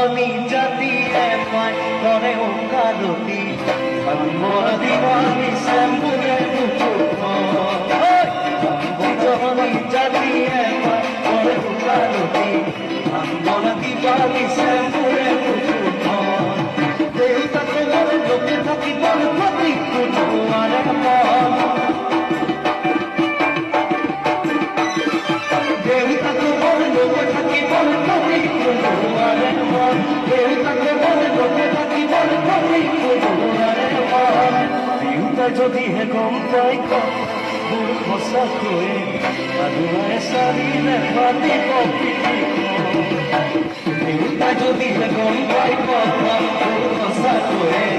জহনি জাতি পায় করে ও কারতি দিবানি শ্যামপুরে জহনি জাতি পায় করে ও কারতি দিবানি শ্যামপুরে দেউতা তোমার লোকে থাকি বল প্রতি তোমার মন দেউতা তোমার লোকে থাকি বল প্রতি তোমার মন দেউতা তোমার লোকে থাকি বল প্রতি তোমার মন দেউতা যদি হে গম পাই মোৰ সঁচাকৈ আগুৱাই চাৰি নেপাতি কপি দেউতা যদি হে গম পাই মোৰ সঁচাকৈ